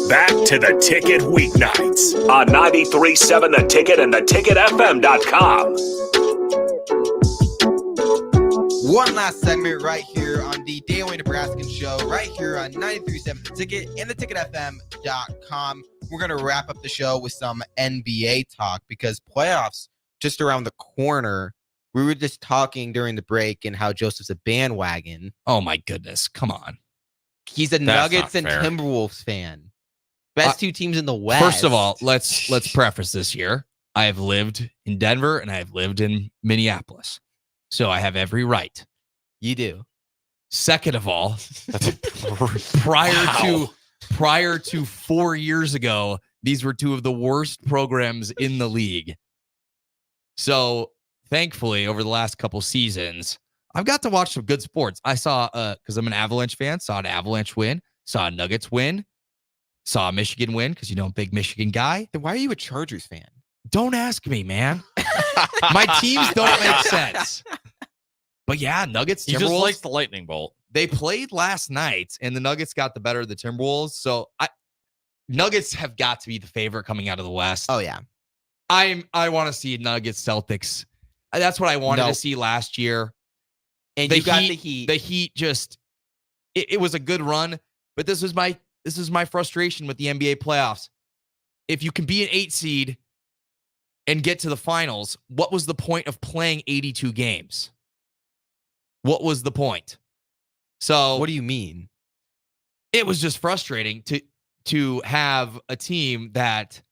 Back to the Ticket weeknights on 93.7 The Ticket and theticketfm.com. One last segment right here on the Daily Nebraskan Show, right here on 93.7 The Ticket and theticketfm.com. We're going to wrap up the show with some NBA talk because playoffs just around the corner. We were just talking during the break and how Joseph's a bandwagon. Oh, my goodness. Come on. He's a Nuggets and Timberwolves fan. Best two teams in the West. First of all, let's preface this here. I have lived in Denver and I have lived in Minneapolis. So I have every right. You do. Second of all, prior to 4 years ago, these were two of the worst programs in the league. So thankfully, over the last couple seasons, I've got to watch some good sports. I saw, because I'm an Avalanche fan, saw an Avalanche win, saw a Nuggets win, saw a Michigan win, because, I'm a big Michigan guy. Then why are you a Chargers fan? Don't ask me, man. My teams don't make sense. But yeah, Nuggets, He just Timberwolves. likes the lightning bolt. They played last night, and the Nuggets got the better of the Timberwolves. So Nuggets have got to be the favorite coming out of the West. Oh, yeah. I want to see Nuggets Celtics. That's what I wanted to see last year. And you got the Heat. The Heat just it was a good run, but this is my frustration with the NBA playoffs. If you can be an 8 seed and get to the finals, what was the point of playing 82 games? What was the point? So what do you mean? It was just frustrating to have a team that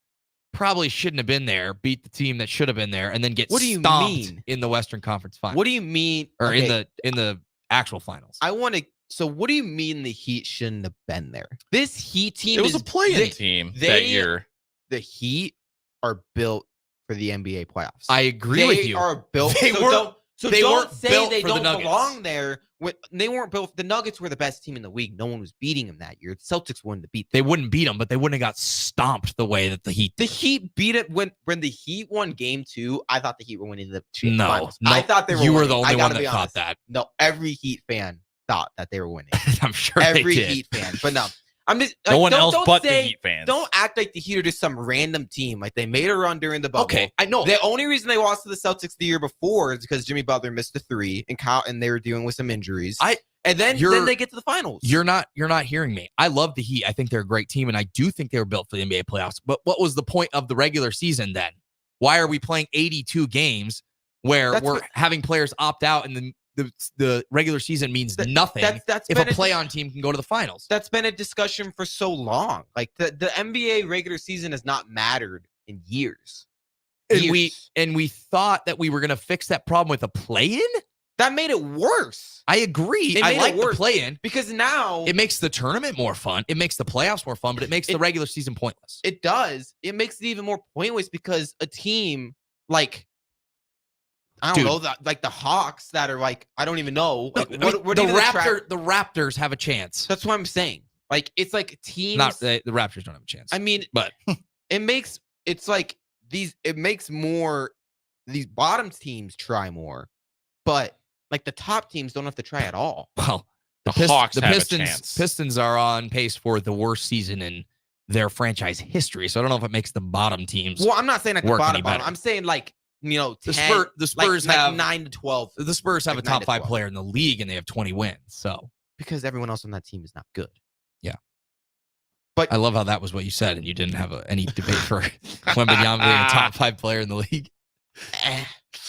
probably shouldn't have been there beat the team that should have been there and then get stomped in the Western Conference Finals. What do you mean? Or in the actual finals? So what do you mean the Heat shouldn't have been there? This Heat team was a play-in team that year. The Heat are built for the NBA playoffs. I agree with you. They are built. They don't say built they for the don't Nuggets. belong there. They weren't built. The Nuggets were the best team in the league. No one was beating them that year. The Celtics wouldn't have beat them. They wouldn't beat them, but they wouldn't have got stomped the way that the Heat did. The Heat beat it when the Heat won Game 2. I thought the Heat were winning the finals. No, I thought they were. You were winning. the only I one gotta that be thought honest. that. No, every Heat fan thought that they were winning. I'm sure every they did. Heat fan, but no. I'm just No one don't else but the say- Heat fans. Don't act like the Heat are just some random team. Like they made a run during the bubble. Okay, I know. The only reason they lost to the Celtics the year before is because Jimmy Butler missed a 3 and they were dealing with some injuries. And then they get to the finals. You're not hearing me. I love the Heat. I think they're a great team, and I do think they were built for the NBA playoffs. But what was the point of the regular season then? Why are we playing 82 games where we're having players opt out and the regular season means nothing that's if a been play-on team can go to the finals? That's been a discussion for so long. Like the NBA regular season has not mattered in years. And we thought that we were going to fix that problem with a play-in? That made it worse. I agree. I like the play-in because now it makes the tournament more fun. It makes the playoffs more fun, but it makes the regular season pointless. It does. It makes it even more pointless because a team like I don't know, like the Hawks that are like I don't even know. Like, the Raptors have a chance. That's what I'm saying. Like it's like teams. Not the Raptors don't have a chance. I mean, but it makes more these bottom teams try more, but like the top teams don't have to try at all. Well, the Hawks have a chance. Pistons are on pace for the worst season in their franchise history. So I don't know if it makes the bottom teams. Well, I'm not saying like the work any bottom. better. I'm saying like 10, the Spurs like have 9 to 12. The Spurs have like a top 9 to 5 12. player in the league and they have 20 wins. So because everyone else on that team is not good. Yeah. But I love how that was what you said and you didn't have any debate for Wembanyama being a top 5 player in the league.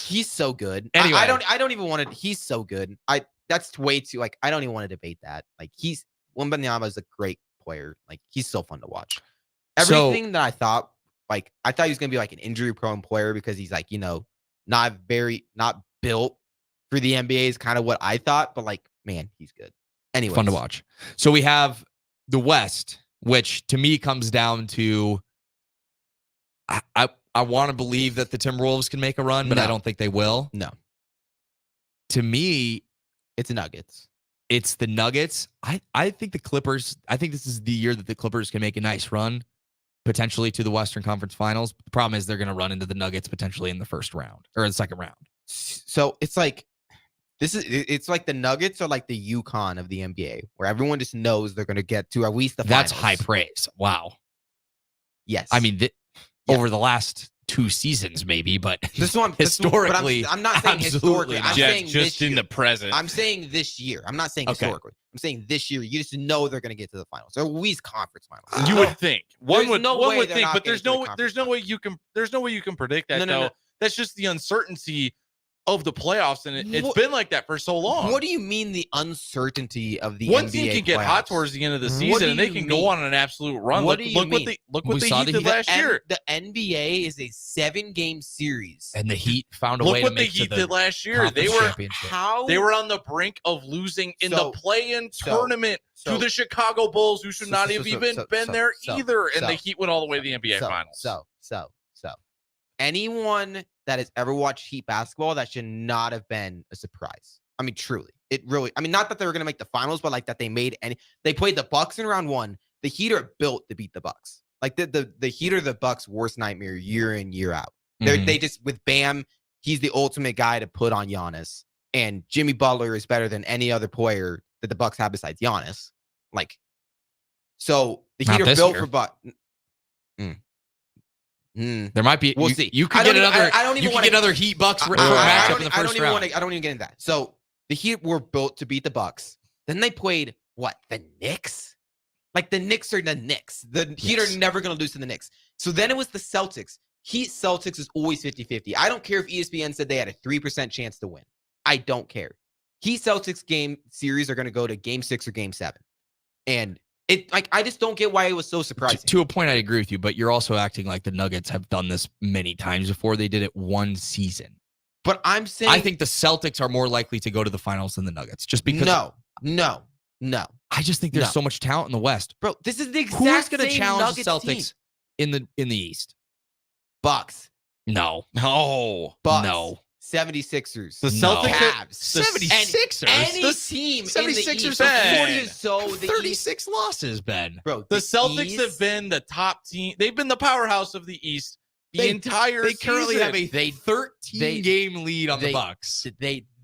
He's so good. Anyway. I don't even want to. He's so good. That's way too like. I don't even want to debate that. Like Wembanyama is a great player. Like he's so fun to watch. Everything that I thought he was gonna be like an injury prone player because he's like not built for the NBA is kind of what I thought. But like man, he's good. Anyway, Fun to watch. So we have the West, which to me comes down to I want to believe that the Timberwolves can make a run, but I don't think they will. No. To me, it's Nuggets. It's the Nuggets. I think the Clippers, I think this is the year that the Clippers can make a nice run, potentially to the Western Conference Finals. The problem is they're going to run into the Nuggets potentially in the first round or the second round. So it's like it's like the Nuggets are like the UConn of the NBA, where everyone just knows they're going to get to at least the finals. That's high praise. Wow. Yes. I mean, over the last 2 seasons, maybe, but this one historically, I'm not saying historically. I'm saying just in the present. I'm saying this year. I'm not saying historically. I'm saying this year. You just know they're going to get to the finals, or at least conference finals. You would think one would they're think, not but getting there's no way you can predict that. No. That's just the uncertainty of the playoffs, and it's been like that for so long. What do you mean the uncertainty of the One NBA team can get hot playoffs? towards the end of the What season, do and they you can mean? go on an absolute run. What Look do you what mean? the Heat did last year. The NBA is a 7-game series, And the Heat found a Look way what to the make Heat to did the last year. They conference were championship. they were on the brink of losing in So- the play-in so- tournament so- to the Chicago Bulls, who should so- not so- have so- even so- been so- there so- either, and so- the Heat went all the way to the NBA Finals. So, anyone that has ever watched Heat basketball, that should not have been a surprise. I mean, truly, it really. I mean, not that they were going to make the finals, but like that they made any. They played the Bucks in round 1. The Heat are built to beat the Bucks. Like the Heat are the Bucks' worst nightmare year in, year out. They just, with Bam, he's the ultimate guy to put on Giannis, and Jimmy Butler is better than any other player that the Bucks have besides Giannis. Like, so the Not Heat are this built year. for There might be. We'll you, see. You I could don't get even- another. I don't even you could wanna- get another Heat Bucks I matchup in the don't first even round. want to. I don't even get into that. So the Heat were built to beat the Bucks. Then they played what? The Knicks. Like the Knicks are the Knicks. The Heat are never going to lose to the Knicks. So then it was the Celtics. Heat Celtics is always 50-50. I don't care if ESPN said they had a 3% chance to win. I don't care. Heat Celtics game series are going to go to game 6 or game 7. And it, like, I just don't get why it was so surprising. To a point, I agree with you, but you're also acting like the Nuggets have done this many times before. They did it one season. But I'm saying, I think the Celtics are more likely to go to the finals than the Nuggets, just because. No. I just think there's No. so much talent in the West. Bro, this is the exact Who's going to same challenge the Nuggets Celtics team. in the East? Bucks. No. Bucks. No. 76ers. The Celtics, Cavs. the 76ers. Any The team in the 76ers East. Ben. According to so the 36 losses, Ben. Bro, The Celtics East, have been the top team. They've been the powerhouse of the East the entire They currently season. have a 13-game lead on the Bucks.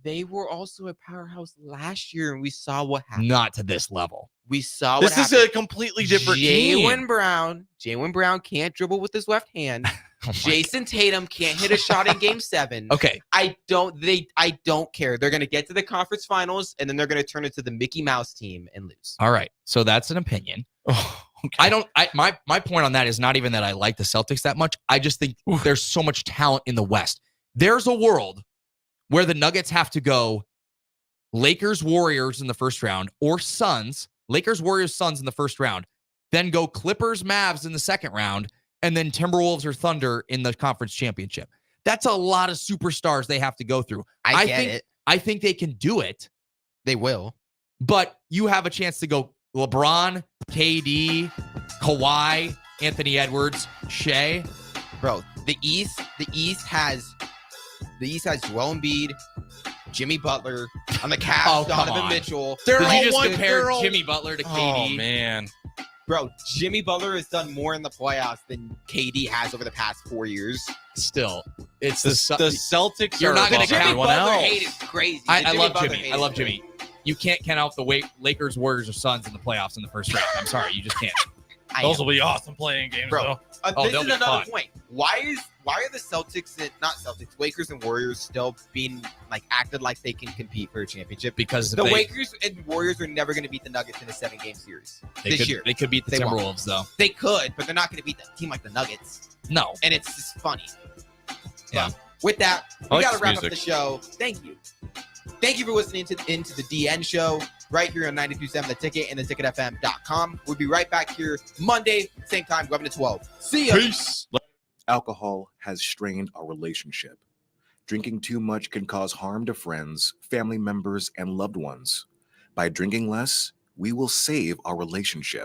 They were also a powerhouse last year, and we saw what happened. Not to this level. We saw This what is happened. a completely different team. Jalen Brown can't dribble with his left hand. Jason Tatum can't hit a shot in game 7. Okay. I don't care. They're gonna get to the conference finals, and then they're gonna turn it to the Mickey Mouse team and lose. All right. So that's an opinion. My point on that is not even that I like the Celtics that much. I just think there's so much talent in the West. There's a world where the Nuggets have to go Lakers, Warriors in the first round, or Suns, Lakers, Warriors, Suns in the first round, then go Clippers, Mavs in the second round, and then Timberwolves or Thunder in the conference championship. That's a lot of superstars they have to go through. I think they can do it. They will. But you have a chance to go LeBron, KD, Kawhi, Anthony Edwards, Shea. Bro, the East has Joel Embiid, Jimmy Butler, on the Cavs, Oh, come Donovan on. Mitchell. Did all you just one compare girl. Jimmy Butler to KD? Oh man, Bro, Jimmy Butler has done more in the playoffs than KD has over the past 4 years. Still, it's the Celtics. You're are not gonna above count everyone Butler else. hate is crazy. I love Butler Jimmy. hate I is love crazy. Jimmy. You can't count out the Lakers, Warriors, or Suns in the playoffs in the first round. I'm sorry, you just can't. Those will be awesome playing games, Bro, though. Oh, this they'll is be another fun. point. Why are the Celtics and not Celtics, Lakers and Warriors still being like acted like they can compete for a championship? Because The Lakers and Warriors are never going to beat the Nuggets in a 7-game series this year. They could beat the They won't. Timberwolves, though. They could, but they're not going to beat a team like the Nuggets. No. And it's just funny. Yeah. With that, I we like got to this wrap up music. the show. Thank you. Thank you for listening into the DN show right here on 92.7 The Ticket and theticketfm.com. We'll be right back here Monday, same time, 11 to 12. See ya. Peace. Alcohol has strained our relationship. Drinking too much can cause harm to friends, family members, and loved ones. By drinking less, we will save our relationship.